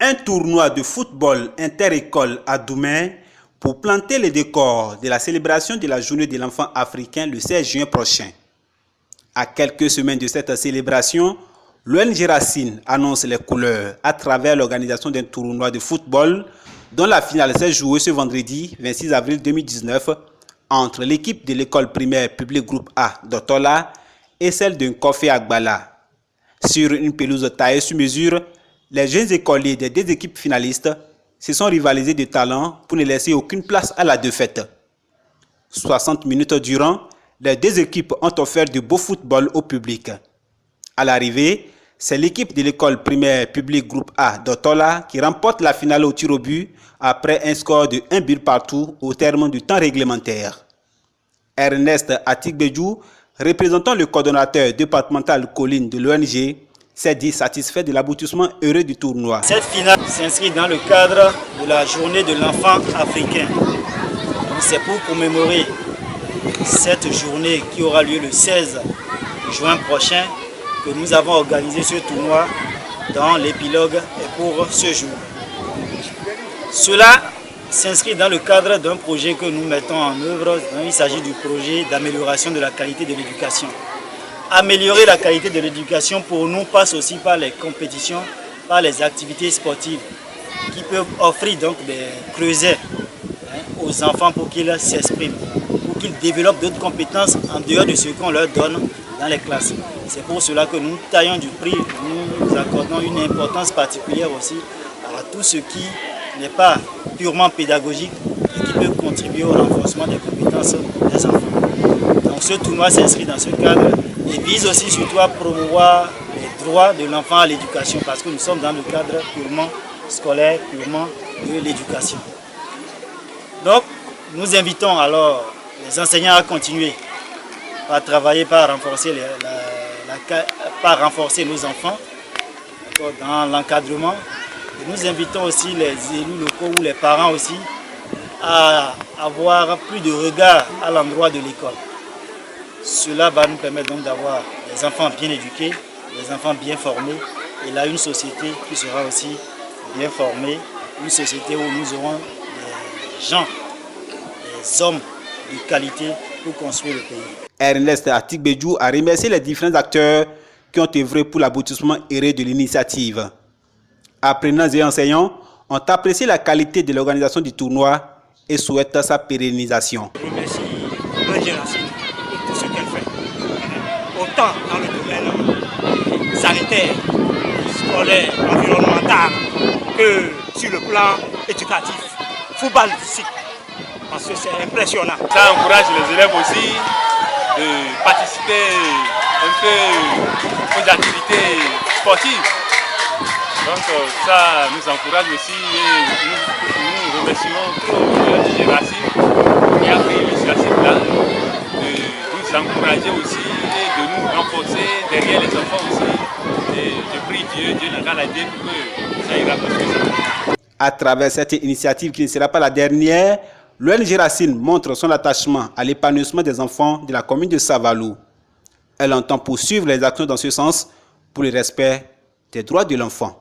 Un tournoi de football inter-école à Doumen pour planter les décors de la célébration de la journée de l'enfant africain le 16 juin prochain. À quelques semaines de cette célébration, l'ONG Racine annonce les couleurs à travers l'organisation d'un tournoi de football dont la finale s'est jouée ce vendredi 26 avril 2019 entre l'équipe de l'école primaire publique groupe A d'Otola et celle d'un Koffé Agbala. Sur une pelouse taillée sur mesure, les jeunes écoliers des deux équipes finalistes se sont rivalisés de talent pour ne laisser aucune place à la défaite. 60 minutes durant, les deux équipes ont offert du beau football au public. À l'arrivée, c'est l'équipe de l'école primaire publique groupe A d'Otola qui remporte la finale au tir au but après un score de 1 but partout au terme du temps réglementaire. Ernest Atigbedjou, représentant le coordonnateur départemental colline de l'ONG, s'est dit satisfait de l'aboutissement heureux du tournoi. Cette finale s'inscrit dans le cadre de la journée de l'enfant africain. C'est pour commémorer cette journée qui aura lieu le 16 juin prochain que nous avons organisé ce tournoi dans l'épilogue pour ce jour. Cela s'inscrit dans le cadre d'un projet que nous mettons en œuvre. Il s'agit du projet d'amélioration de la qualité de l'éducation. Améliorer la qualité de l'éducation pour nous passe aussi par les compétitions, par les activités sportives qui peuvent offrir donc des creusets aux enfants pour qu'ils s'expriment, pour qu'ils développent d'autres compétences en dehors de ce qu'on leur donne dans les classes. C'est pour cela que nous taillons du prix, nous accordons une importance particulière aussi à tout ce qui n'est pas purement pédagogique et qui peut contribuer au renforcement des compétences des enfants. Donc ce tournoi s'inscrit dans ce cadre et vise aussi surtout à promouvoir les droits de l'enfant à l'éducation parce que nous sommes dans le cadre purement scolaire, purement de l'éducation. Donc nous invitons alors les enseignants à continuer à travailler par renforcer nos enfants dans l'encadrement. Nous invitons aussi les élus locaux ou les parents aussi à avoir plus de regard à l'endroit de l'école. Cela va nous permettre donc d'avoir des enfants bien éduqués, des enfants bien formés et là une société qui sera aussi bien formée, une société où nous aurons des gens, des hommes de qualité pour construire le pays. Ernest Atigbedjou a remercié les différents acteurs qui ont œuvré pour l'aboutissement heureux de l'initiative. Apprenants et enseignants ont apprécié la qualité de l'organisation du tournoi et souhaitent sa pérennisation. Je remercie l'ONG Racine pour tout ce qu'elle fait, autant dans le domaine sanitaire, scolaire, environnemental, que sur le plan éducatif, footballistique, parce que c'est impressionnant. Ça encourage les élèves aussi de participer un peu aux activités sportives. Donc ça nous encourage aussi et nous remercions l'ONG Racine qui a pris l'initiative là de nous encourager aussi et de nous renforcer derrière les enfants aussi. Et je prie Dieu n'a qu'à l'aider pour que ça ira plus que ça. À travers cette initiative qui ne sera pas la dernière, l'ONG Racine montre son attachement à l'épanouissement des enfants de la commune de Savalou. Elle entend poursuivre les actions dans ce sens pour le respect des droits de l'enfant.